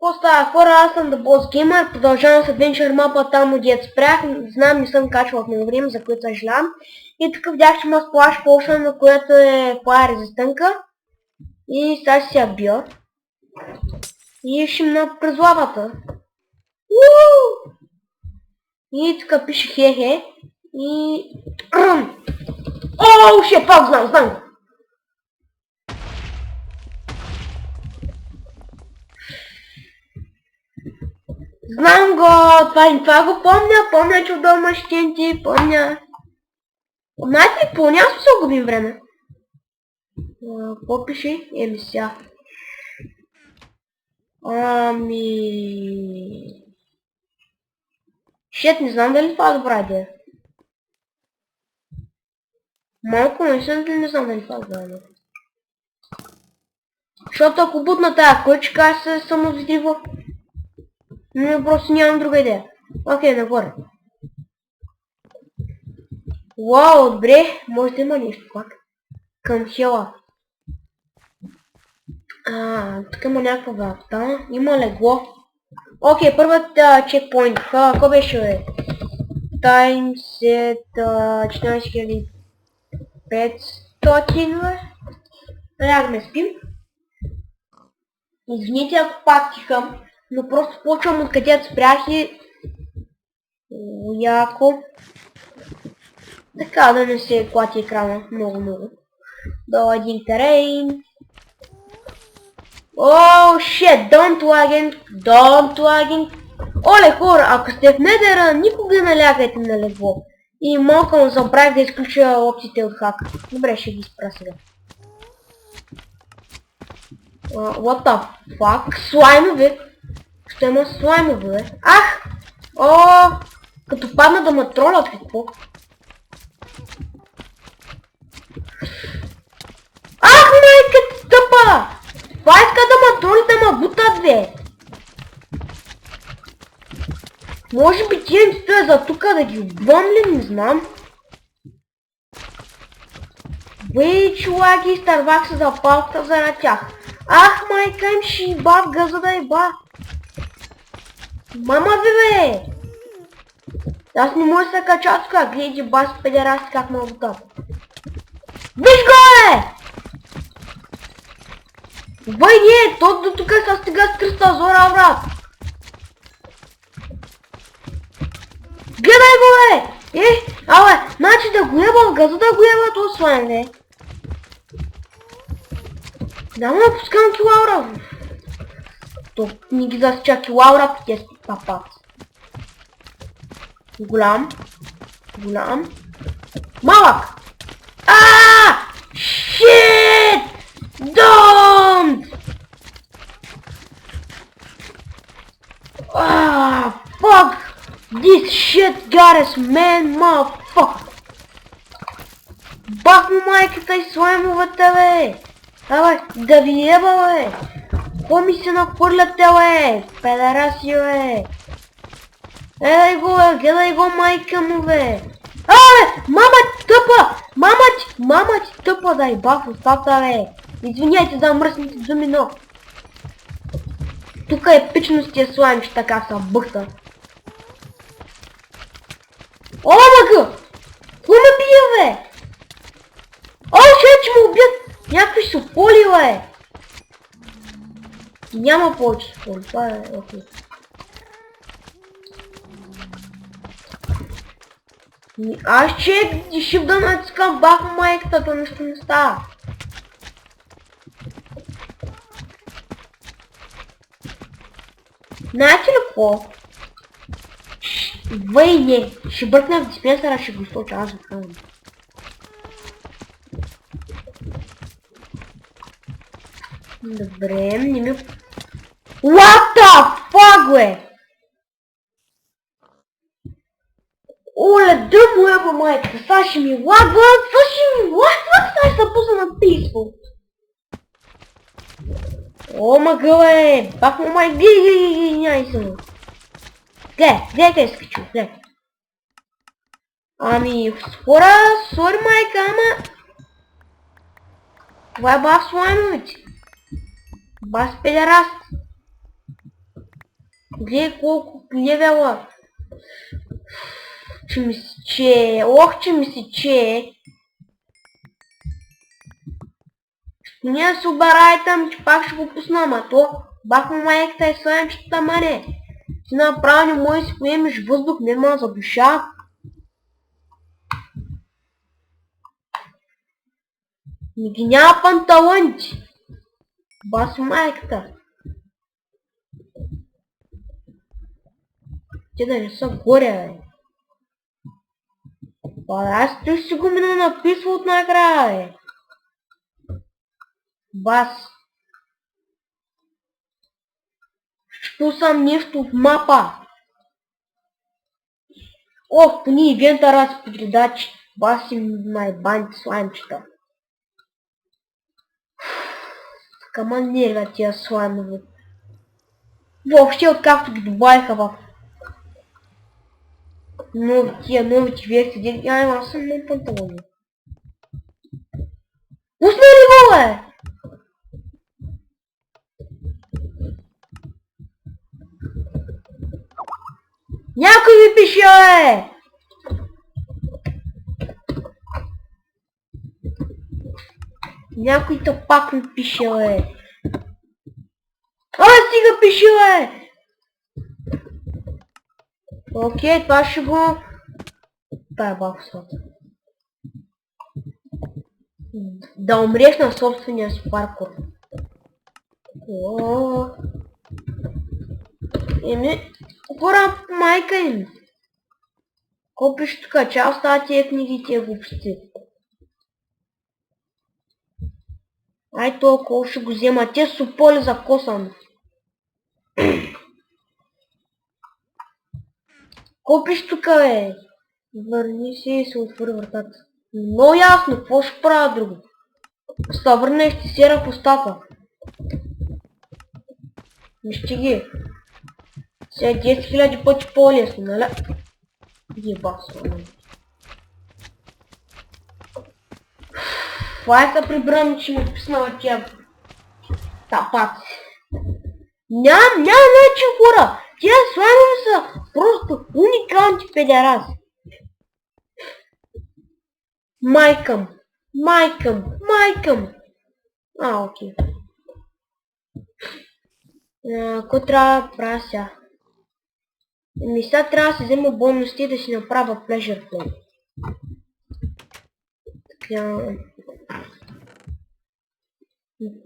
Остава хора, аз съм The Boss Gamer, продължавам с Adventure Map там, где спрях, знам, не съм качвал от много време, за което съжалявам. И тук видях, че има сплаш potion, на което е флая резистънка. И сега ще се я бия. И ще мина през лавата. И тук пише хе-хе. И... Оу, ще пак знам го. Знам го, това го помня, че отдолу мащинти, помня. Знаете ли, няма смисъл губим време. Какво пише? Еми сега. Шет, не знам дали това е добра идея. Малко не знам дали това е добра идея. Защото ако бутна тая кучка, се самовидива. Но просто нямам друга идея. Окей, нагоре. Вау, добре, може да има нещо пак. Към хела. Тук има някаква врата. Има легло. Окей, първият чекпоинт. Какво беше, бе? Таймсет 14500, бе? Лягаме, спим. Извините ако пак тихам, но просто почвам откъдето спрях и... Яко. Така да не се клати екрана много. До един терейн. Оу, shit, don't lagging. Оле хора, ако сте в недера, никога не лягайте на легло. И малко забравих да изключа опциите от хак. Добре, ще ги спра сега. What the fuck? Слаймове? Ще има слаймове, бе? Ах! Като падна да ме тролят, какво? Ах, майка тъпа! Това иска да ме тролят, да ме бутат, бе! Може би тия ми стоя за тука да ги убивам ли, не знам. Бей, чуваки, изтървах се за палката заради тях. Ах, майка им ще иба в газа да иба. Мама ви, бе! Аз не мога да се кача тука, гледи бас педерасти как ме бутат. Виж го, бе! Бай, не, то до тука са стига с 300 зора, брат. Гледай го, бе! Значи да го еба в газа, да го еба то слайм, бе. Няма да пускам килаура. То не ги засича килаура, те си папат. Голям. Малък! Shit! Don't! Fuck! This shit got us, man, motherfucker! Бах му майката и слаймовата, бе! Давай, да ви еба, бе! Какво ми се нахвърляте, бе? Педераси, бе! Гледай го, майка му, бе! Мама тъпа! Мама ти тъпа, дай бах устата, бе! Извиняйте за мръсните думи, но... Тук епичностия слайм, че така са бъхта. О, мъга! Какво ме бие, бе? Ще ме убият! Някакви сополи, бе! Няма повече сополи, това е окей. Аз ще да натискам бах майката, то нещо не става. Знаете ли какво? Не, ще бъркна в диспенсера, ще го случа, аз го казвам. Добре, не ми... What the fuck, бе? Оле, дъмо еба майката, сега ще ми лагва, сега ще пусна на peaceful. О, мъгъл, бе, бах му май, няй се му. Гледай къде се качу, гледай. Сори майка, ама... Това е бах слаймовете. Бас педераст. Гледай колко левела. Че ми се че, ох, че ми се че. Не се обарай там, че пак ще го пусна, ама то бах му майката и слаймчета, мане. Ти направо не можеш да си поемеш въздух, нема за душа. Не ги няма панталонти. Бас майката. Те да не са горе, бе. Аз ще си го мина написва от накрая, бе. Бас. Ще пусам нещо в мапа. Ох, пони ивента раз подредачи. Бас им най-банти слаймчета. Кама нервят тия слаймови. Въобще откакто ги добавиха в новите версии. Аз съм на панталони. Пусна ли го, бе? Някой ми пише, бе! Някой пак ми пише, бе! Стига пише, бе! Окей, това ще го... Това е бахсата. Да умреш на собствения си паркур. Еми, пора майка им. Ко пише тук? Чао става тия книги и тия глупости. Ай толкова ще го взема. Те са поле за косъм. Ко пише тук, бе? Върни се и се отвори вратата. Но ясно, какво ще правя друго? Ста върна и ще сера в устата. Вижте ги. Сега 10 000 пъти по-лесно, нали? Еба слава. Това е да прибрам, че ми писнала тя тапаци. Няма начин, хора! Тия слаймови са просто уникални педераси. Майкъм. Окей. Кой трябва да правя сега? Сега трябва да си взема бонусите и да си направя pleasure play. Така...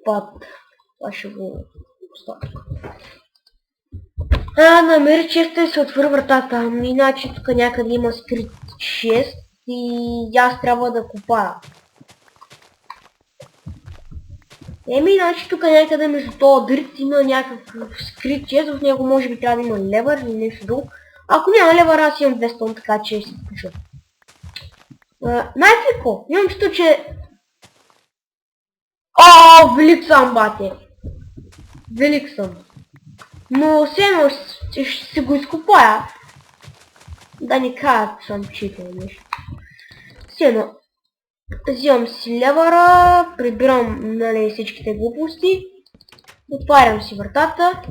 Това ще го оставя. Намери честа и се отвори вратата. Иначе тук някъде има скрит 6 и аз трябва да купая. Иначе тук някъде между този дрит има някакъв скрит чест, в него може би трябва да има левър или нещо друго. Ако няма левър, аз имам 200 тон, така че ще се включа. Знаете ли какво? Имам чето, че... Велик съм, бате! Велик съм. Но все ще се го изкупая. Да не кажа, че съм читал нещо. Все взимам си левъра, прибирам, нали, всичките глупости, отварям си вратата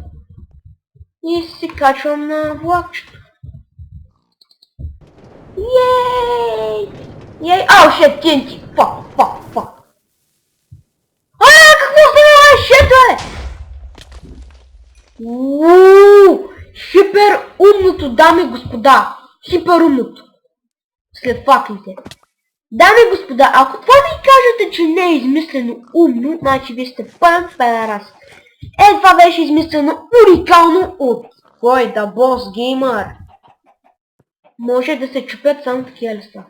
и се качвам на влакчето. Ей! Шет, TNT! Фак! Какво става, шет, бе? Хипер умното, дами и господа! Хипер умното! След факлите. Дами и господа, ако това ми кажете, че не е измислено умно, значи вие сте пълен педерас. Това беше измислено уникално от кой да бос геймър. Може да се чупят само такива листа.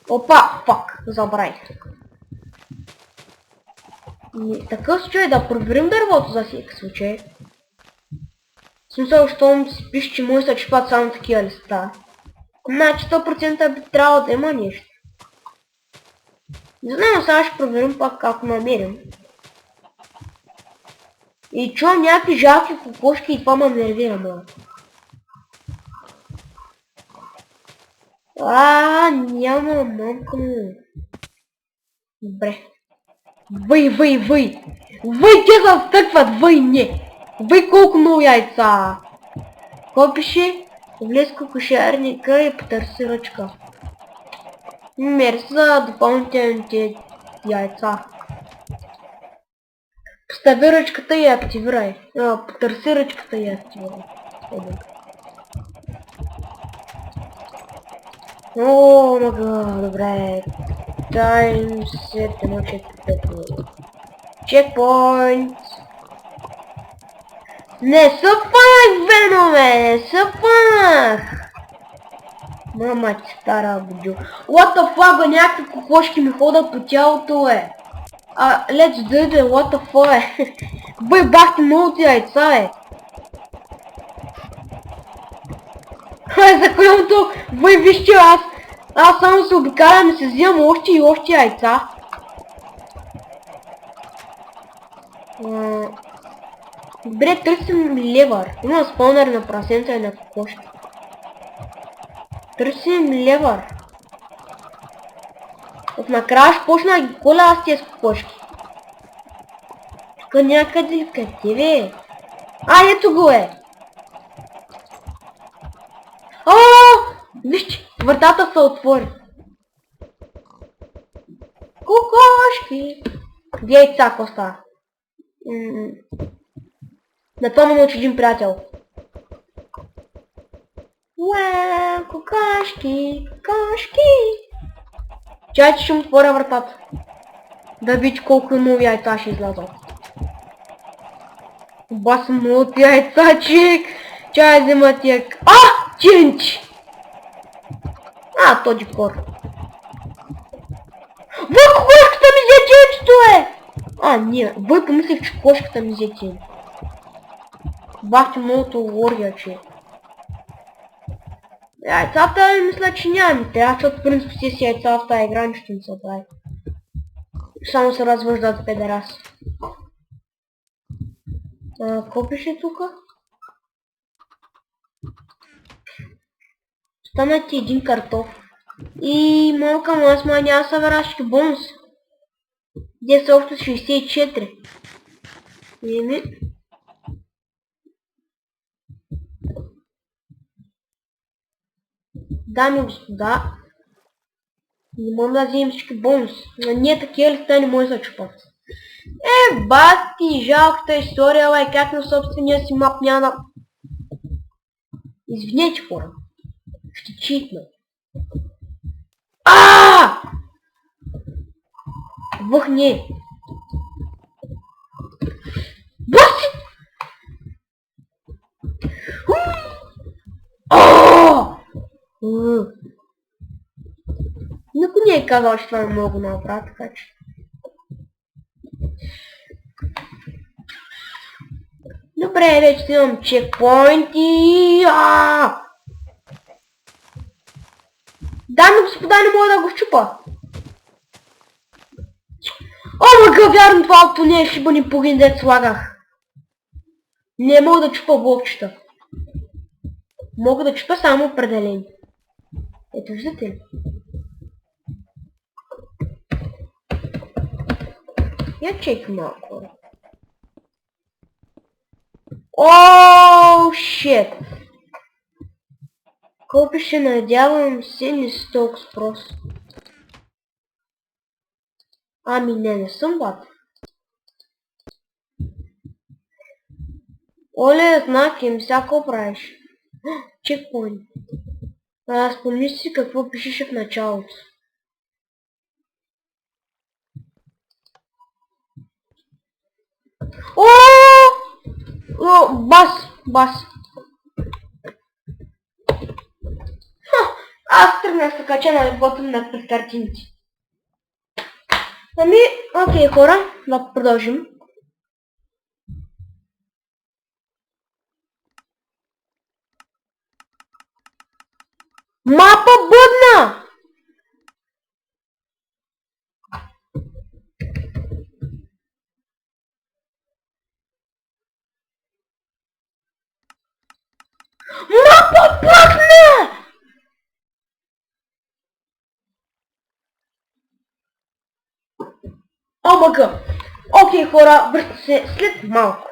Опа, фак, забравих. В такъв случай да проверим дървото за всеки случай. В смисъл, щом си пише, че може да се чупят само такива листа. Значи 100% би трябвало да има нещо. Не знам, сега ще проверим пак ако намерим. И чувам някакви жалки кокошки и това ме нервира малко. Няма мамка му. Добре. Въй! Въй, те се втъкват, въй, не! Вай колко много яйца! Кой пише? Влез кокошарника и потърси ръчка. Мерси за допълнителните яйца. Постави ръчката и я активирай. Потърси ръчката и я активирай. О, мага, добре. Тайм сет, едно чекпоинт. Не съпнах, Веноме, не съпнах! Мама ти стара будю. What the fuck, бе, някакви кокошки ми ходят по тялото, е. Let's do it, what the fuck, е. Бе, бахте много яйца, е. За което, бе, вижте, аз само се обикалям и се взимам още и още яйца. Добре, търсим левър. Има спаунър на прасенца и на кокошки. Търсим левър. Накрая ще почна да ги коля аз тези кокошки. Тук някъде, къде бе? Ето го е! Вижте, вратата се отвори. Кокошки! Где яйца, Коста? На това ме научи един приятел. Уау, кокошки, кокошки! Чай, че ще му отворя вратата. Да видиш колко нови яйца ще излязат. Оба са много яйца, чек! Чай, взема тия... Ченч! Този кор. Въй, кокошката ми взе ченчето, е! Не, въй помислих, че кокошката ми взе ченч. Бахте многото лория, че... Яйцата мисля, че нямам. Защото в принцип си яйца в тази игра, нищо не се прави. Само се развъждат педерас. Какво пише тука? Стана ти един картоф. И малка му, аз май няма събирашки бонус. Где са общо 64. Еми. Дами и господа, не можем да вземем всички бонус. Ние такива листа не може да чупат. Бати, жалката история, бе, как на собствения си мап няма да... Извинете, хора. Ще читна. Въхне! Баси! Никой не е казал, че това не мога да направя, така че... Добре, вече имам чекпоинти. Дами и господа, не мога да го щупа. Мага, вярно, това авто не е шибани пугин, дет слагах. Не мога да чупа блокчета. Мога да чупа само определени. Ето, виждате ли? Я чек малко. Шит! Колко ще надявам се не си толкова спрос. Не съм бат. Оле, знак им, всяко правиш. Чекпоинт. Спомни си какво пишеше в началото. Бас. Аз тръгнах се кача на леглото на пред картините. Окей, хора, да продължим. Мапа бъдна! Мапа бъдна! Мага! Окей, хора, връщате се след малко.